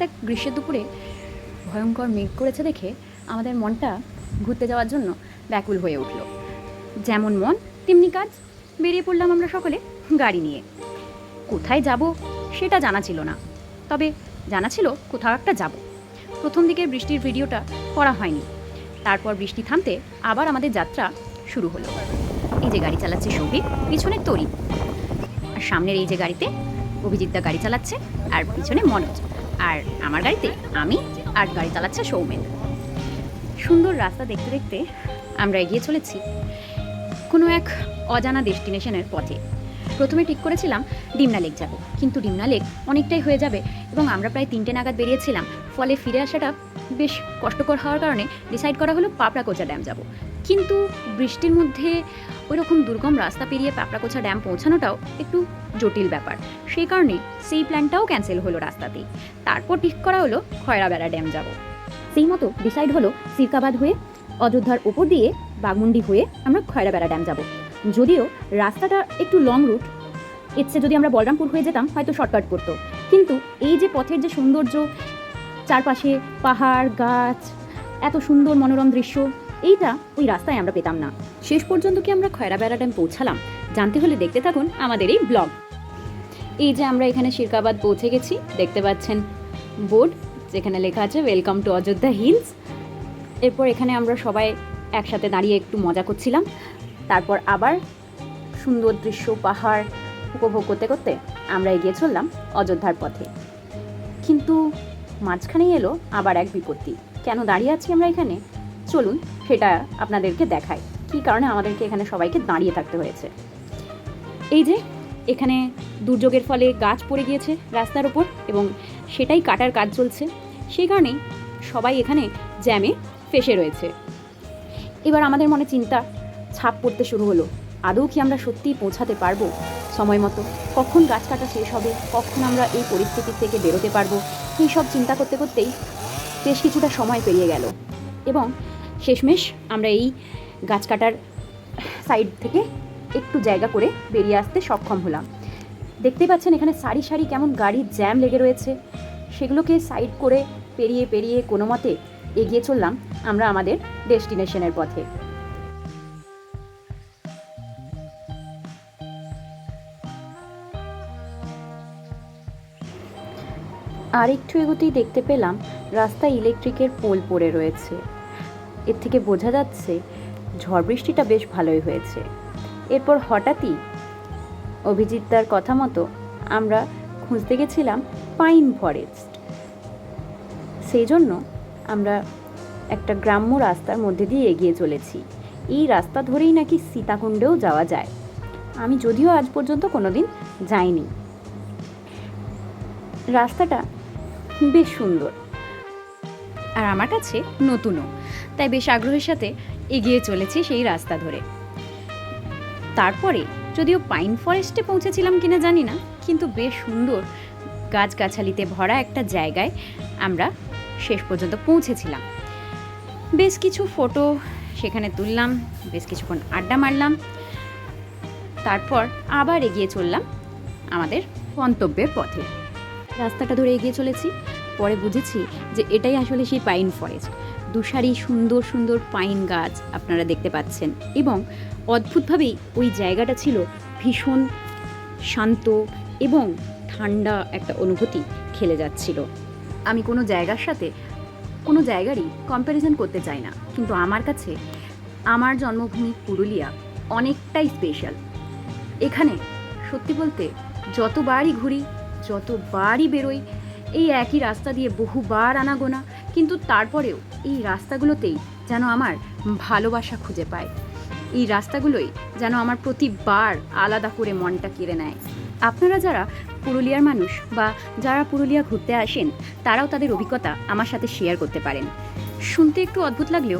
হঠাৎ এক গ্রীষ্মের দুপুরে ভয়ঙ্কর মেঘ করেছে দেখে আমাদের মনটা ঘুরতে যাওয়ার জন্য ব্যাকুল হয়ে উঠল। যেমন মন তেমনি কাজ। বেরিয়ে পড়লাম আমরা সকলে গাড়ি নিয়ে। কোথায় যাব সেটা জানা ছিল না, তবে জানা ছিল কোথাও একটা যাব। প্রথম দিকের বৃষ্টির ভিডিওটা করা হয়নি। তারপর বৃষ্টি থামতে আবার আমাদের যাত্রা শুরু হলো। এই যে গাড়ি চালাচ্ছে সৌভিক, পিছনে তরি, আর সামনের এই যে গাড়িতে অভিজিৎদা গাড়ি চালাচ্ছে, আর পিছনে মনোজ, আর আমার গাড়িতে আমি, আর গাড়ি চালাচ্ছে সৌমেন। সুন্দর রাস্তা দেখতে দেখতে আমরা এগিয়ে চলেছি কোনো এক অজানা ডেস্টিনেশনের পথে। প্রথমে ঠিক করেছিলাম ডিমনা লেক যাব, কিন্তু ডিমনা লেক অনেকটাই হয়ে যাবে এবং আমরা প্রায় 3টে নাগাদ বেরিয়েছিলাম, ফলে ফিরে আসাটা বেশ কষ্টকর হওয়ার কারণে ডিসাইড করা হলো পাপড়াকোচা ড্যাম যাব। কিন্তু বৃষ্টির মধ্যে ওই রকম দুর্গম রাস্তা পেরিয়ে পাপড়াকোচা ড্যাম পৌঁছানোটাও একটু জটিল ব্যাপার, সেই কারণে সেই প্ল্যানটাও ক্যান্সেল হলো রাস্তাতেই। তারপর ঠিক করা হলো খয়রাবেড়া ড্যাম যাব। সেই মতো ডিসাইড হলো সিরকাবাদ হয়ে অযোধ্যার ওপর দিয়ে বাঘমুন্ডি হয়ে আমরা খয়রাবেড়া ড্যাম যাব। যদিও রাস্তাটা একটু লং রুট, ইচ্ছে যদি আমরা বলরামপুর হয়ে যেতাম হয়তো শর্টকাট করতো, কিন্তু এই যে পথের যে সৌন্দর্য, চারপাশে পাহাড় গাছ, এত সুন্দর মনোরম দৃশ্য, এইটা ওই রাস্তায় আমরা পেতাম না। শেষ পর্যন্ত কি আমরা খয়রাবেড়া ড্যাম পৌঁছালাম জানতে হলে দেখতে থাকুন আমাদের এই ব্লগ। এই যে আমরা এখানে সিরকাবাদ পৌঁছে গেছি, দেখতে পাচ্ছেন বোর্ড যেখানে লেখা আছে ওয়েলকাম টু অযোধ্যা হিলস। এরপর এখানে আমরা সবাই একসাথে দাঁড়িয়ে একটু মজা করছিলাম। তারপর আবার সুন্দর দৃশ্য পাহাড় উপভোগ করতে করতে আমরা এগিয়ে চললাম অযোধ্যার পথে। কিন্তু মাঝখানেই এলো আবার এক বিপত্তি। কেন দাঁড়িয়ে আছি আমরা এখানে, চলুন সেটা আপনাদেরকে দেখাই কী কারণে আমাদেরকে এখানে সবাইকে দাঁড়িয়ে থাকতে হয়েছে। এই যে এখানে দুর্যোগের ফলে গাছ পড়ে গিয়েছে রাস্তার ওপর এবং সেটাই কাটার কাজ চলছে, সেই কারণেই সবাই এখানে জ্যামে ফেসে রয়েছে। এবার আমাদের মনে চিন্তা ছাপ পড়তে শুরু হলো, আদৌ কি আমরা সত্যিই পৌঁছাতে পারবো সময় মতো? কখন গাছ কাটা শেষ হবে, কখন আমরা এই পরিস্থিতি থেকে বেরোতে পারবো? এই সব চিন্তা করতে করতেই বেশ কিছুটা সময় পেরিয়ে গেল এবং শেষমেশ আমরা এই গাছ কাটার সাইড থেকে একটু জায়গা করে বেরিয়ে আসতে সক্ষম হলাম। দেখতেই পাচ্ছেন এখানে সারি সারি কেমন গাড়ির জ্যাম লেগে রয়েছে, সেগুলোকে সাইড করে পেরিয়ে পেরিয়ে কোনো মতে এগিয়ে চললাম আমরা আমাদের ডেস্টিনেশনের পথে। আর একটু এগোতেই দেখতে পেলাম রাস্তায় ইলেকট্রিকের পোল পড়ে রয়েছে। এর থেকে বোঝা যাচ্ছে ঝড় বৃষ্টিটা বেশ ভালোই হয়েছে। এরপর হঠাৎই অভিজিৎদার কথা মতো আমরা খুঁজতে গেছিলাম পাইন ফরেস্ট। সেই জন্য আমরা একটা গ্রাম্য রাস্তার মধ্যে দিয়ে এগিয়ে চলেছি। এই রাস্তা ধরেই নাকি সীতাকুণ্ডেও যাওয়া যায়। আমি যদিও আজ পর্যন্ত কোনোদিন যাইনি। রাস্তাটা বেশ সুন্দর আর আমার কাছে নতুনও, তাই বেশ আগ্রহের সাথে এগিয়ে চলেছি সেই রাস্তা ধরে। তারপরে যদিও পাইন ফরেস্টে পৌঁছেছিলাম কিনা জানি না, কিন্তু বেশ সুন্দর গাছগাছালিতে ভরা একটা জায়গায় আমরা শেষ পর্যন্ত পৌঁছেছিলাম। বেশ কিছু ফটো সেখানে তুললাম, বেশ কিছুক্ষণ আড্ডা মারলাম, তারপর আবার এগিয়ে চললাম আমাদের গন্তব্যের পথে। রাস্তাটা ধরে এগিয়ে চলেছি, পরে বুঝেছি যে এটাই আসলে সেই পাইন ফরেস্ট। দুসারি সুন্দর সুন্দর পাইন গাছ আপনারা দেখতে পাচ্ছেন এবং অদ্ভুতভাবেই ওই জায়গাটা ছিল ভীষণ শান্ত এবং ঠান্ডা একটা অনুভূতি খেলে যাচ্ছিল। আমি কোনো জায়গার সাথে কোনো জায়গারই কম্প্যারিজন করতে চাই না, কিন্তু আমার কাছে আমার জন্মভূমি পুরুলিয়া অনেকটাই স্পেশাল। এখানে সত্যি বলতে যতবারই ঘুরি, যতবারই বেরোই, এই একই রাস্তা দিয়ে বহুবার আনাগোনা, কিন্তু তারপরেও এই রাস্তাগুলোতেই যেন আমার ভালোবাসা খুঁজে পায়। এই রাস্তাগুলোই যেন আমার প্রতিবার আলাদা করে মনটা কেড়ে নেয়। আপনারা যারা পুরুলিয়ার মানুষ বা যারা পুরুলিয়া ঘুরতে আসেন, তারাও তাদের অভিজ্ঞতা আমার সাথে শেয়ার করতে পারেন। শুনতে একটু অদ্ভুত লাগলেও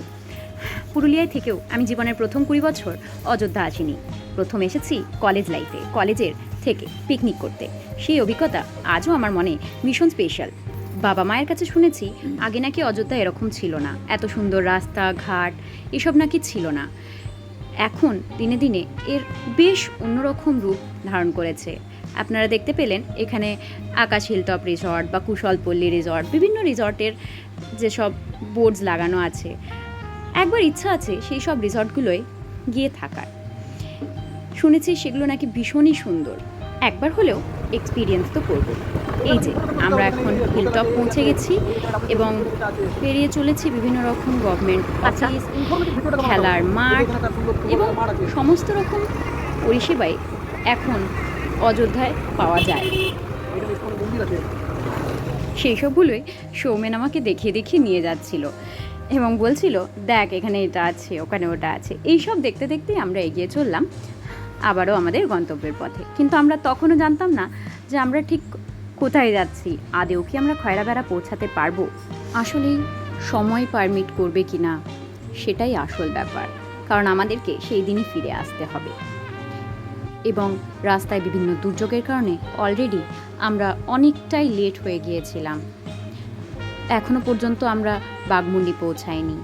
পুরুলিয়ায় থেকেও আমি জীবনের প্রথম 20 বছর অযোধ্যা আসিনি। প্রথম এসেছি কলেজ লাইফে, কলেজের থেকে পিকনিক করতে। সেই অভিজ্ঞতা আজও আমার মনে ভীষণ স্পেশাল। বাবা মায়ের কাছে শুনেছি আগে নাকি অযোধ্যা এরকম ছিল না, এত সুন্দর রাস্তা ঘাট এসব নাকি ছিল না। এখন দিনে দিনে এর বেশ অন্যরকম রূপ ধারণ করেছে। আপনারা দেখতে পেলেন এখানে আকাশ হিলটপ রিসর্ট বা কুশলপল্লী রিসর্ট, বিভিন্ন রিসর্টের যেসব বোর্ডস লাগানো আছে। একবার ইচ্ছা আছে সেই সব রিসর্টগুলোয় গিয়ে থাকার। শুনেছি সেগুলো নাকি ভীষণই সুন্দর। একবার হলেও এক্সপিরিয়েন্স তো করবো। এই যে আমরা এখন হিলটপ পৌঁছে গেছি এবং পেরিয়ে চলেছি বিভিন্ন রকম গভর্নমেন্ট অফিস, খেলার মাঠ এবং সমস্ত রকম পরিষেবাই এখন অযোধ্যায় পাওয়া যায়। সেই সবগুলোই সৌমেন আমাকে দেখিয়ে দেখিয়ে নিয়ে যাচ্ছিল এবং বলছিল, দেখ এখানে এটা আছে, ওখানে ওটা আছে। এইসব দেখতে দেখতেই আমরা এগিয়ে চললাম আবারও আমাদের গন্তব্যের পথে। কিন্তু আমরা তখনও জানতাম না যে আমরা ঠিক কোথায় যাচ্ছি, আদেও কি আমরা খয়রাবেড়া পৌঁছাতে পারবো। আসলেই সময় পারমিট করবে কি না সেটাই আসল ব্যাপার, কারণ আমাদেরকে সেই দিনই ফিরে আসতে হবে। এবং রাস্তায় বিভিন্ন দুর্যোগের কারণে অলরেডি আমরা অনেকটাই লেট হয়ে গিয়েছিলাম। এখনও পর্যন্ত আমরা বাঘমুন্ডি পৌঁছাইনি।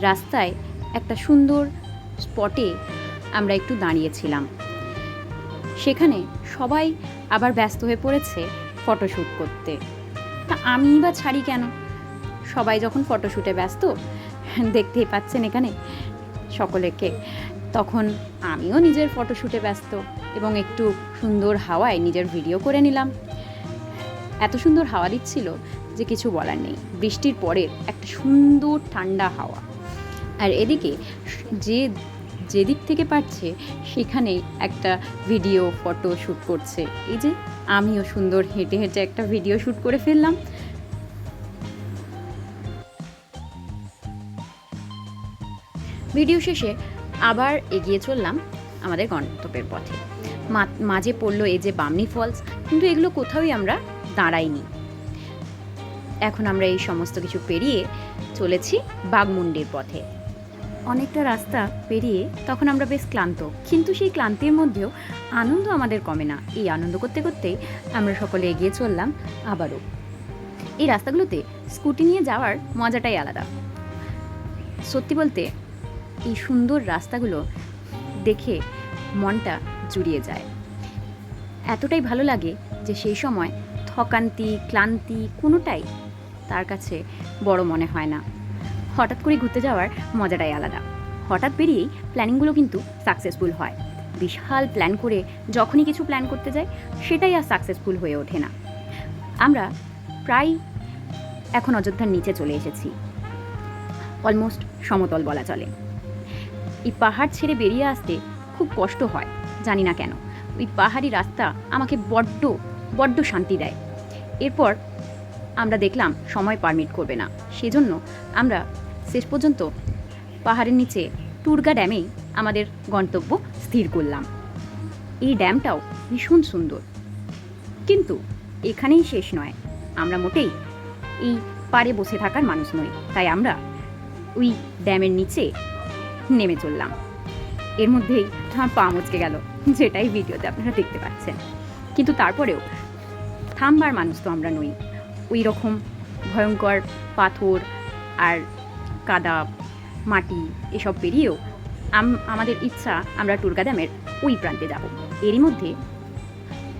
রাস্তায় একটা সুন্দর স্পটে আমরা একটু দাঁড়িয়েছিলাম। সেখানে সবাই আবার ব্যস্ত হয়ে পড়েছে ফটোশ্যুট করতে। তা আমি বা ছাড়ি কেন? সবাই যখন ফটোশ্যুটে ব্যস্ত, দেখতেই পাচ্ছেন এখানে সকলেকে, তখন আমিও নিজের ফটোশ্যুটে ব্যস্ত এবং একটু সুন্দর হাওয়ায় নিজের ভিডিও করে নিলাম। এত সুন্দর হাওয়া দিচ্ছিল যে কিছু বলার নেই। বৃষ্টির পরের একটা সুন্দর ঠান্ডা হাওয়া। আর এদিকে যেদিক থেকে পারছে সেখানেই একটা ভিডিও ফটো শ্যুট করছে। এই যে আমিও সুন্দর হেঁটে হেঁটে একটা ভিডিও শ্যুট করে ফেললাম। ভিডিও শেষে আবার এগিয়ে চললাম আমাদের গন্তব্যের পথে। মাঝে পড়লো এই যে বামনি ফলস, কিন্তু এগুলো কোথাওই আমরা দাঁড়াইনি। এখন আমরা এই সমস্ত কিছু পেরিয়ে চলেছি বাঘমুন্ডির পথে। অনেকটা রাস্তা পেরিয়ে তখন আমরা বেশ ক্লান্ত, কিন্তু সেই ক্লান্তির মধ্যেও আনন্দ আমাদের কমে না। এই আনন্দ করতে করতেই আমরা সকলে এগিয়ে চললাম আবারও। এই রাস্তাগুলোতে স্কুটি নিয়ে যাওয়ার মজাটাই আলাদা। সত্যি বলতে এই সুন্দর রাস্তাগুলো দেখে মনটা জুড়িয়ে যায়। এতটাই ভালো লাগে যে সেই সময় থকান্তি ক্লান্তি কোনোটাই তার কাছে বড় মনে হয় না। হঠাৎ করে ঘুরতে যাওয়ার মজাটাই আলাদা। হঠাৎ বেরিয়েই প্ল্যানিংগুলো কিন্তু সাকসেসফুল হয়। বিশাল প্ল্যান করে যখনই কিছু প্ল্যান করতে যাই সেটাই আর সাকসেসফুল হয়ে ওঠে না। আমরা প্রায় এখন অযোধ্যার নিচে চলে এসেছি, অলমোস্ট সমতল বলা চলে। এই পাহাড় ছেড়ে বেরিয়ে আসতে খুব কষ্ট হয়, জানি না কেন। ওই পাহাড়ি রাস্তা আমাকে বড্ড শান্তি দেয়। এরপর আমরা দেখলাম সময় পারমিট করবে না, সেজন্য আমরা শেষ পর্যন্ত পাহাড়ের নিচে টুরগা ড্যামেই আমাদের গন্তব্য স্থির করলাম। এই ড্যামটাও ভীষণ সুন্দর, কিন্তু এখানেই শেষ নয়। আমরা মোটেই এই পাড়ে বসে থাকার মানুষ নই, তাই আমরা ওই ড্যামের নিচে নেমে চললাম। এর মধ্যেই আমার পা মচকে গেল, যেটাই ভিডিওতে আপনারা দেখতে পাচ্ছেন। কিন্তু তারপরেও থামবার মানুষ তো আমরা নই। ওই রকম ভয়ঙ্কর পাথর আর কাদা মাটি এসব পেরিয়েও আমাদের ইচ্ছা আমরা টুরগা ড্যামের ওই প্রান্তে যাব। এরই মধ্যে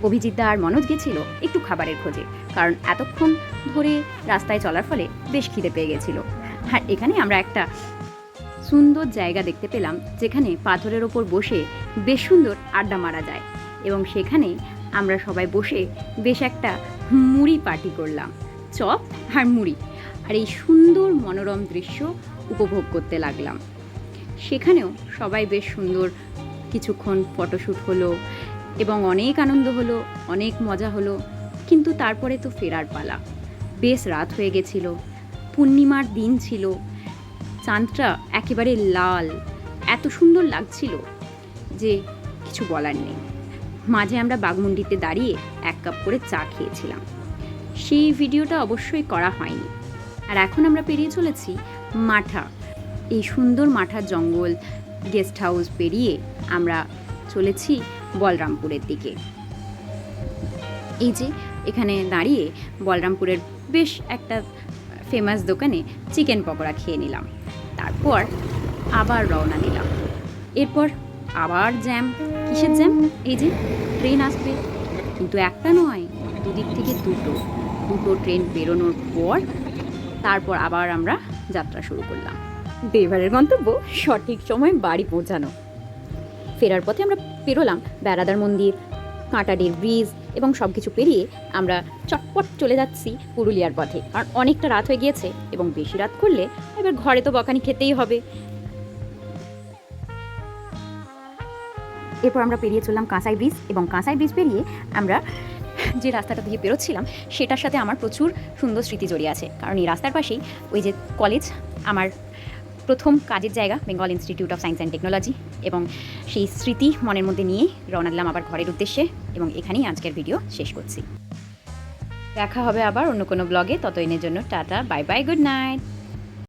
অভিজিৎদা আর মনোজ গেছিল একটু খাবারের খোঁজে, কারণ এতক্ষণ ধরে রাস্তায় চলার ফলে বেশ খিদে পেয়ে গেছিল। আর এখানে আমরা একটা সুন্দর জায়গা দেখতে পেলাম যেখানে পাথরের ওপর বসে বেশ সুন্দর আড্ডা মারা যায়, এবং সেখানে আমরা সবাই বসে বেশ একটা মুড়ি পার্টি করলাম, চপ আর মুড়ি। আর এই সুন্দর মনোরম দৃশ্য উপভোগ করতে লাগলাম। সেখানেও সবাই বেশ সুন্দর কিছুক্ষণ ফটোশ্যুট হলো এবং অনেক আনন্দ হলো, অনেক মজা হলো। কিন্তু তারপরে তো ফেরার পালা। বেশ রাত হয়ে গেছিল, পূর্ণিমার দিন ছিল, চাঁদটা একেবারে লাল, এত সুন্দর লাগছিল যে কিছু বলার নেই। মাঝে আমরা বাঘমুন্ডিতে দাঁড়িয়ে 1 কাপ করে চা খেয়েছিলাম, সেই ভিডিওটা অবশ্যই করা হয়নি। আর এখন আমরা পেরিয়ে চলেছি মাঠা। এই সুন্দর মাঠার জঙ্গল গেস্ট হাউস পেরিয়ে আমরা চলেছি বলরামপুরের দিকে। এই যে এখানে দাঁড়িয়ে বলরামপুরের বেশ একটা ফেমাস দোকানে চিকেন পকোড়া খেয়ে নিলাম। তারপর আবার রওনা দিলাম। এরপর আবার জ্যাম। কিসের জ্যাম? এই যে ট্রেন আসবে, কিন্তু একটা নয়, দুদিক থেকে দুটো ট্রেন বেরোনোর পর তারপর আবার আমরা যাত্রা শুরু করলাম। এবারের গন্তব্য সঠিক সময় বাড়ি পৌঁছানো। ফেরার পথে আমরা পেরোলাম বেড়াদার মন্দির, কাঁটাডির ব্রিজ এবং সব কিছু পেরিয়ে আমরা চটপট চলে যাচ্ছি পুরুলিয়ার পথে, কারণ অনেকটা রাত হয়ে গিয়েছে এবং বেশি রাত করলে এবার ঘরে তো বকানি খেতেই হবে। এরপর আমরা পেরিয়ে চললাম কাঁসাই ব্রিজ, এবং কাঁসাই ব্রিজ পেরিয়ে আমরা যে রাস্তাটা দিয়ে বেরোচ্ছিলাম সেটার সাথে আমার প্রচুর সুন্দর স্মৃতি জড়িয়ে আছে, কারণ এই রাস্তার পাশেই ওই যে কলেজ, আমার প্রথম কাজের জায়গা Bengal institute of science and technology, এবং সেই স্মৃতি মনের মধ্যে নিয়ে রওনা দিলাম আবার ঘরের উদ্দেশ্যে, এবং এখানেই আজকের ভিডিও শেষ করছি। দেখা হবে আবার অন্য কোনো ব্লগে, ততদিনের জন্য tata, bye bye, good night.